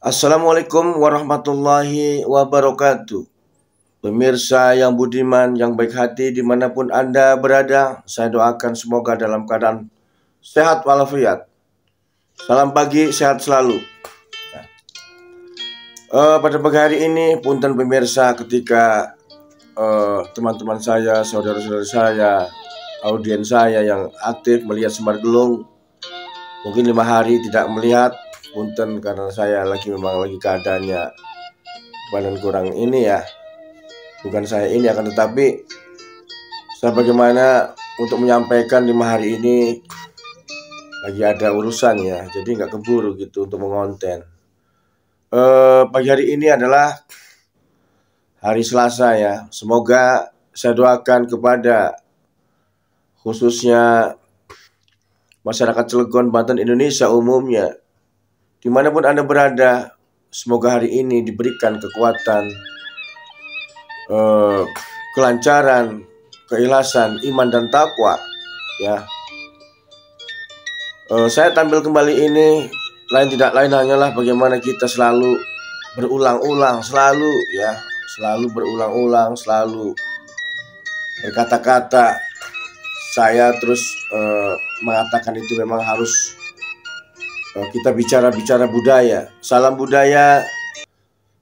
Assalamualaikum warahmatullahi wabarakatuh. Pemirsa yang budiman, yang baik hati dimanapun Anda berada, saya doakan semoga dalam keadaan sehat walafiat. Salam pagi, sehat selalu. Pada pagi hari ini, punten pemirsa, ketika teman-teman saya, saudara-saudara saya, audiens saya yang aktif melihat Semar Gelung, mungkin 5 hari tidak melihat, punten karena saya memang lagi keadaannya badan kurang ini ya. Bukan saya ini akan tetapi saya bagaimana untuk menyampaikan 5 hari ini lagi ada urusan ya, jadi nggak keburu gitu untuk mengonten. Pagi hari ini adalah hari Selasa ya. Semoga saya doakan kepada khususnya masyarakat Cilegon, Banten, Indonesia umumnya, dimanapun Anda berada, semoga hari ini diberikan kekuatan, kelancaran, keikhlasan, iman dan takwa ya. Saya tampil kembali ini tidak lain hanyalah bagaimana kita selalu berulang-ulang, selalu berulang-ulang, selalu berkata-kata. Saya terus mengatakan itu memang harus kita bicara budaya. Salam budaya.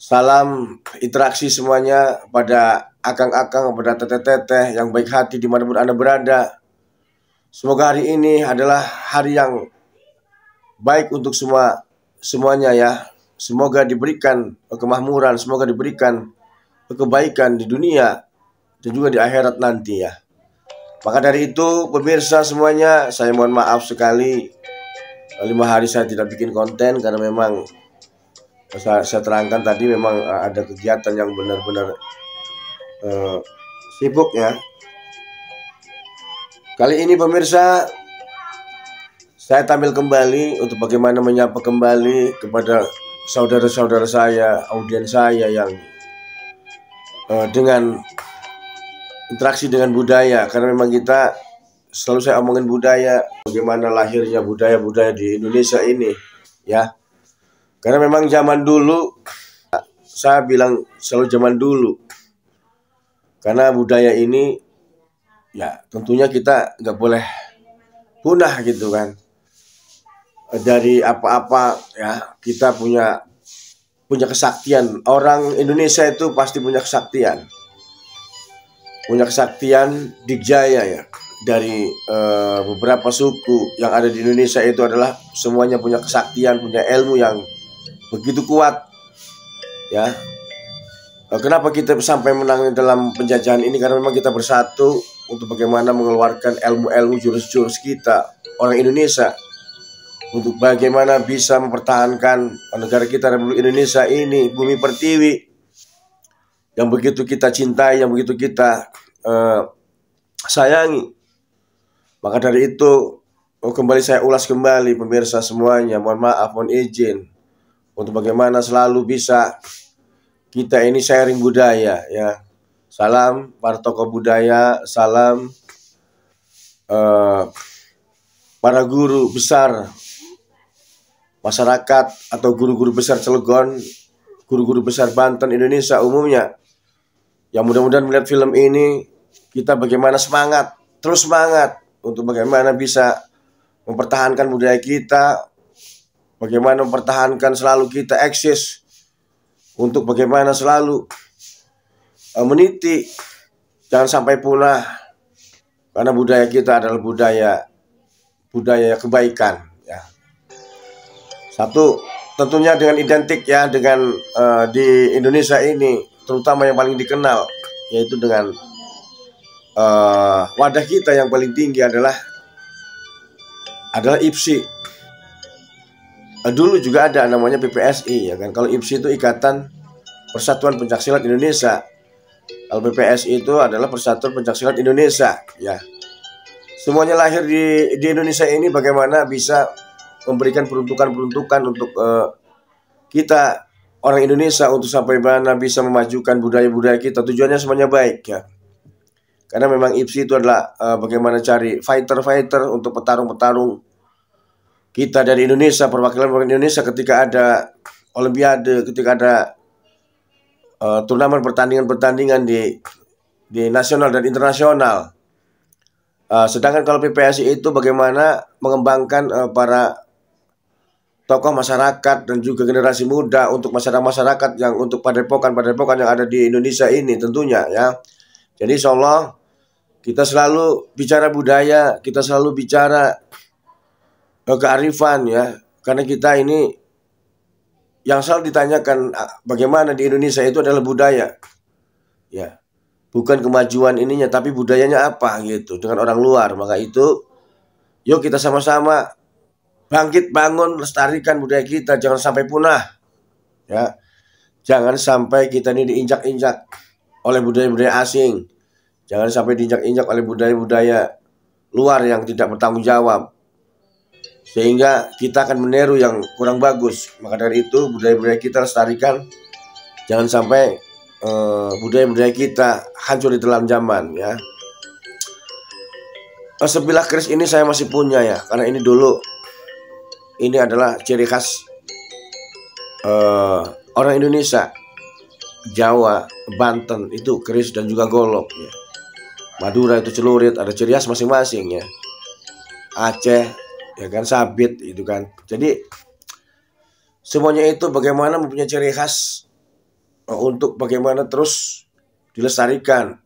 Salam interaksi semuanya pada akang-akang, pada teteh-teteh yang baik hati dimanapun Anda berada. Semoga hari ini adalah hari yang baik untuk semuanya ya. Semoga diberikan kemakmuran, semoga diberikan kebaikan di dunia dan juga di akhirat nanti ya. Maka dari itu pemirsa semuanya, saya mohon maaf sekali 5 hari saya tidak bikin konten karena memang saya terangkan tadi memang ada kegiatan yang benar-benar sibuk ya. Kali ini pemirsa, saya tampil kembali untuk bagaimana menyapa kembali kepada saudara-saudara saya, audiens saya yang dengan interaksi dengan budaya. Karena memang kita selalu saya omongin budaya, bagaimana lahirnya budaya-budaya di Indonesia ini ya. Karena memang zaman dulu, saya bilang selalu zaman dulu, karena budaya ini ya tentunya kita nggak boleh punah gitu kan. Dari apa-apa ya, kita punya kesaktian. Orang Indonesia itu pasti punya kesaktian Dikjaya ya. Dari beberapa suku yang ada di Indonesia itu adalah semuanya punya kesaktian, punya ilmu yang begitu kuat ya. Kenapa kita sampai menang dalam penjajahan ini? Karena memang kita bersatu untuk bagaimana mengeluarkan ilmu-ilmu jurus-jurus kita orang Indonesia, untuk bagaimana bisa mempertahankan negara kita, Republik Indonesia ini, bumi pertiwi yang begitu kita cintai, yang begitu kita sayangi. Maka dari itu kembali saya ulas kembali pemirsa semuanya, mohon maaf, mohon izin, untuk bagaimana selalu bisa kita ini sharing budaya ya. Salam para tokoh budaya, salam para guru besar masyarakat atau guru-guru besar Cilegon, guru-guru besar Banten, Indonesia umumnya, yang mudah-mudahan melihat film ini kita bagaimana terus semangat untuk bagaimana bisa mempertahankan budaya kita, bagaimana mempertahankan selalu kita eksis, untuk bagaimana selalu meniti jangan sampai punah, karena budaya kita adalah budaya kebaikan ya. Satu, tentunya dengan identik ya dengan di Indonesia ini, terutama yang paling dikenal yaitu dengan wadah kita yang paling tinggi adalah IPSI. Dulu juga ada namanya PPSI ya kan. Kalau IPSI itu Ikatan Persatuan Pencaksilat Indonesia. Kalau PPSI itu adalah Persatuan Pencaksilat Indonesia ya. Semuanya lahir di Indonesia ini bagaimana bisa memberikan peruntukan untuk kita orang Indonesia, untuk sampai mana bisa memajukan budaya-budaya kita. Tujuannya semuanya baik ya. Karena memang IPSI itu adalah bagaimana cari fighter untuk petarung kita dari Indonesia, perwakilan Indonesia ketika ada Olimpiade, ketika ada turnamen pertandingan di nasional dan internasional. Sedangkan kalau PPSI itu bagaimana mengembangkan para tokoh masyarakat dan juga generasi muda untuk masyarakat yang untuk padepokan yang ada di Indonesia ini tentunya ya. Jadi insya Allah kita selalu bicara budaya, kita selalu bicara kearifan ya, karena kita ini yang selalu ditanyakan bagaimana di Indonesia itu adalah budaya ya, bukan kemajuan ininya tapi budayanya apa gitu dengan orang luar. Maka itu yuk kita sama-sama bangkit, bangun, lestarikan budaya kita, jangan sampai punah ya. Jangan sampai kita ini diinjak-injak oleh budaya-budaya asing. Jangan sampai diinjak-injak oleh budaya-budaya luar yang tidak bertanggung jawab, sehingga kita akan meniru yang kurang bagus. Maka dari itu budaya-budaya kita lestarikan, jangan sampai budaya-budaya kita hancur di dalam zaman ya. Sebilah keris ini saya masih punya ya, karena ini dulu ini adalah ciri khas orang Indonesia, Jawa, Banten itu keris dan juga golok ya. Madura itu celurit, ada ciri khas masing-masing ya. Aceh ya kan sabit itu kan. Jadi semuanya itu bagaimana mempunyai ciri khas untuk bagaimana terus dilestarikan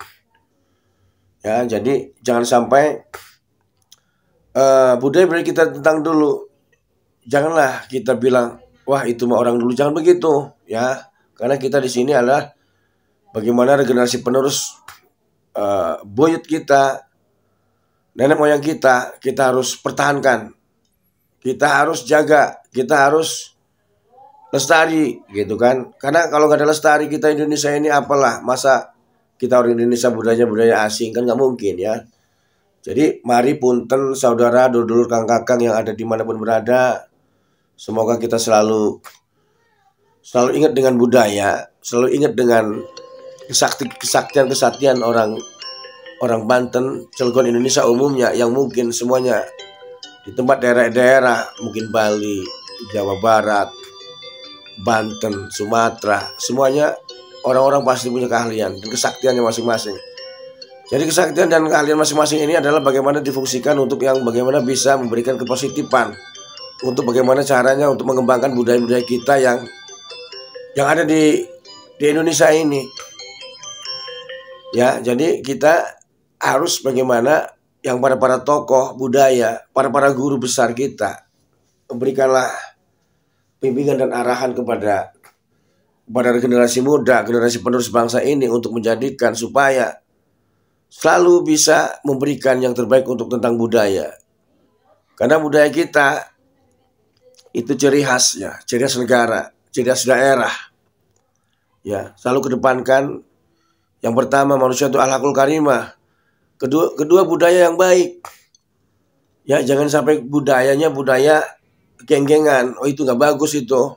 ya. Jadi jangan sampai budaya kita tentang dulu, janganlah kita bilang wah itu mah orang dulu, jangan begitu ya. Karena kita di sini adalah bagaimana generasi penerus buyut kita, nenek moyang kita harus pertahankan, kita harus jaga, kita harus lestari gitu kan. Karena kalau nggak ada lestari kita Indonesia ini apalah, masa kita orang Indonesia budaya asing kan nggak mungkin ya. Jadi mari punten saudara, dulur-dulur, kang-kakang yang ada dimanapun berada, semoga kita selalu ingat dengan budaya, selalu ingat dengan kesaktian orang Banten, Cilegon, Indonesia umumnya, yang mungkin semuanya di tempat daerah-daerah, mungkin Bali, Jawa Barat, Banten, Sumatera, semuanya orang-orang pasti punya keahlian dan kesaktiannya masing-masing. Jadi kesaktian dan keahlian masing-masing ini adalah bagaimana difungsikan untuk yang bagaimana bisa memberikan kepositifan, untuk bagaimana caranya untuk mengembangkan budaya-budaya kita yang ada di Indonesia ini. Ya, jadi kita harus bagaimana yang para tokoh budaya, para guru besar kita, berikanlah bimbingan dan arahan kepada generasi muda, generasi penerus bangsa ini untuk menjadikan supaya selalu bisa memberikan yang terbaik untuk tentang budaya. Karena budaya kita itu ciri khasnya, ciri khas negara, ciri khas daerah. Ya, selalu kedepankan yang pertama manusia itu akhlakul karimah. Kedua budaya yang baik. Ya, jangan sampai budayanya budaya geng-gengan. Oh, itu nggak bagus itu.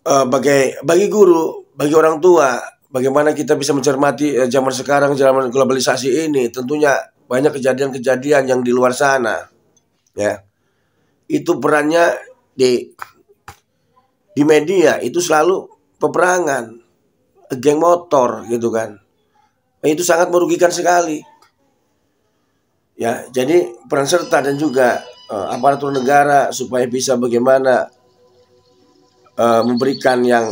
Bagi guru, bagi orang tua, bagaimana kita bisa mencermati zaman sekarang, zaman globalisasi ini, tentunya banyak kejadian-kejadian yang di luar sana. Ya. Itu perannya di media itu selalu peperangan, geng motor gitu kan. Itu sangat merugikan sekali. Ya, jadi peran serta dan juga aparatur negara supaya bisa bagaimana memberikan yang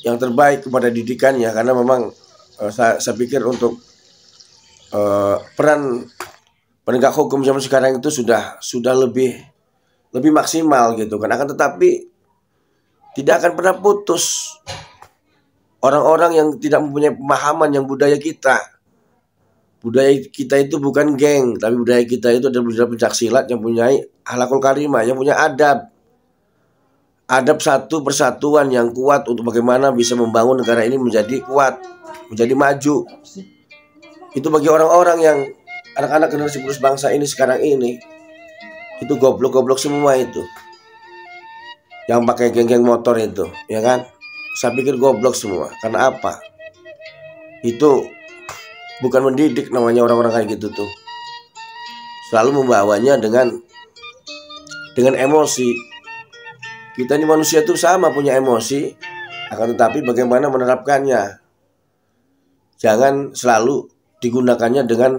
terbaik kepada didikannya, karena memang saya pikir untuk peran penegak hukum zaman sekarang itu sudah lebih maksimal gitu kan. Akan tetapi tidak akan pernah putus orang-orang yang tidak mempunyai pemahaman yang budaya kita. Budaya kita itu bukan geng, tapi budaya kita itu adalah budaya pencaksilat yang punya akhlakul karimah, yang punya adab. Adab satu persatuan yang kuat untuk bagaimana bisa membangun negara ini menjadi kuat, menjadi maju. Itu bagi orang-orang yang anak-anak generasi penerus bangsa ini sekarang ini, itu goblok-goblok semua itu. Yang pakai geng-geng motor itu, ya kan? Saya pikir goblok semua. Karena apa? Itu bukan mendidik namanya orang-orang kayak gitu tuh. Selalu membawanya dengan emosi. Kita ini manusia itu sama, punya emosi, akan tetapi bagaimana menerapkannya. Jangan selalu digunakannya dengan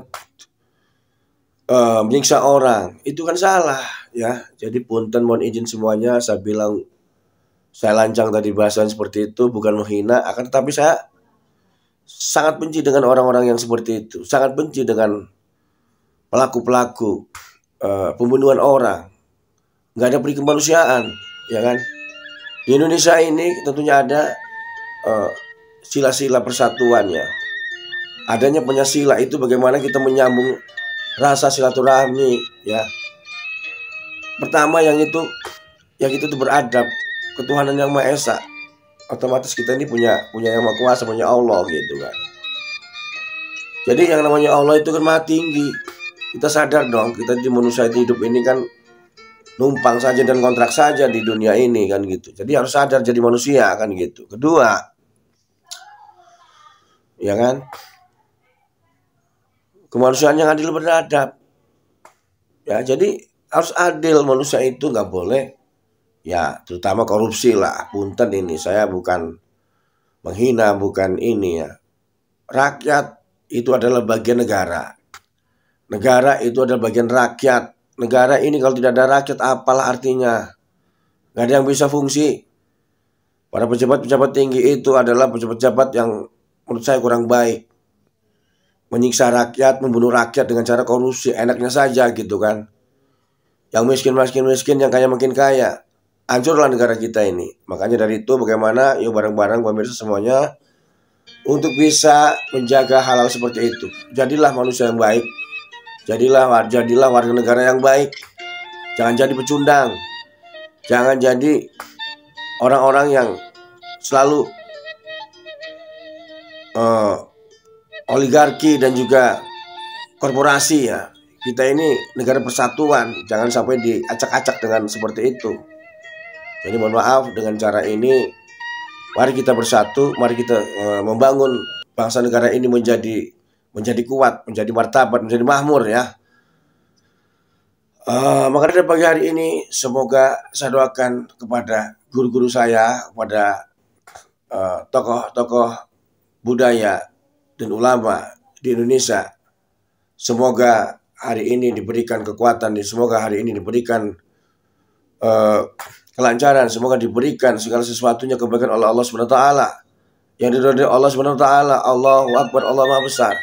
menyiksa orang. Itu kan salah ya. Jadi punten, mohon izin semuanya, saya bilang saya lancang tadi bahasan seperti itu, bukan menghina, akan tetapi saya sangat benci dengan orang-orang yang seperti itu. Sangat benci dengan pelaku-pelaku pembunuhan orang. Nggak ada peri kemanusiaan, ya kan? Di Indonesia ini tentunya ada sila-sila persatuannya. Adanya Pancasila itu bagaimana kita menyambung rasa silaturahmi, ya. Pertama yang itu beradab, ketuhanan yang Maha Esa. Otomatis kita ini punya yang Maha Kuasa, punya Allah gitu kan. Jadi yang namanya Allah itu kan Maha Tinggi. Kita sadar dong, kita di manusia hidup ini kan numpang saja dan kontrak saja di dunia ini kan gitu. Jadi harus sadar jadi manusia kan gitu. Kedua, ya kan, kemanusiaan yang adil beradab. Ya, jadi harus adil, manusia itu nggak boleh, ya terutama korupsi lah. Punten ini saya bukan menghina, bukan ini ya. Rakyat itu adalah bagian negara. Negara itu adalah bagian rakyat. Negara ini kalau tidak ada rakyat, apalah artinya? Gak ada yang bisa fungsi. Para pejabat-pejabat tinggi itu adalah pejabat-pejabat yang menurut saya kurang baik. Menyiksa rakyat, membunuh rakyat dengan cara korupsi, enaknya saja gitu kan. Yang miskin, yang kaya makin kaya. Hancurlah negara kita ini. Makanya dari itu bagaimana, yuk bareng-bareng pemirsa semuanya, untuk bisa menjaga hal-hal seperti itu. Jadilah manusia yang baik. Jadilah warga negara yang baik. Jangan jadi pecundang. Jangan jadi orang-orang yang selalu oligarki dan juga korporasi ya. Kita ini negara persatuan. Jangan sampai diacak-acak dengan seperti itu. Jadi mohon maaf, dengan cara ini mari kita bersatu. Mari kita membangun bangsa negara ini menjadi kuat, menjadi martabat, menjadi makmur ya. Maka dari pagi hari ini semoga saya doakan kepada guru-guru saya, kepada tokoh-tokoh budaya dan ulama di Indonesia. Semoga hari ini diberikan kekuatan, semoga hari ini diberikan kelancaran, semoga diberikan segala sesuatunya kebaikan oleh Allah Subhanahu wa taala. Yang diridhoi Allah Subhanahu wa taala. Allahu Akbar, Allah Maha Besar.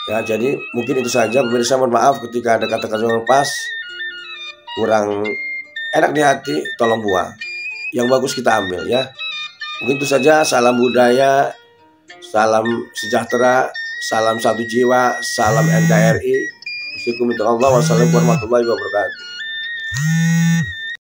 Ya, jadi mungkin itu saja pemirsa, mohon maaf ketika ada kata-kata yang pas, kurang enak di hati, tolong buang. Yang bagus kita ambil ya. Mungkin itu saja. Salam budaya, salam sejahtera, salam satu jiwa, salam NKRI. Wassalamualaikum warahmatullahi wabarakatuh.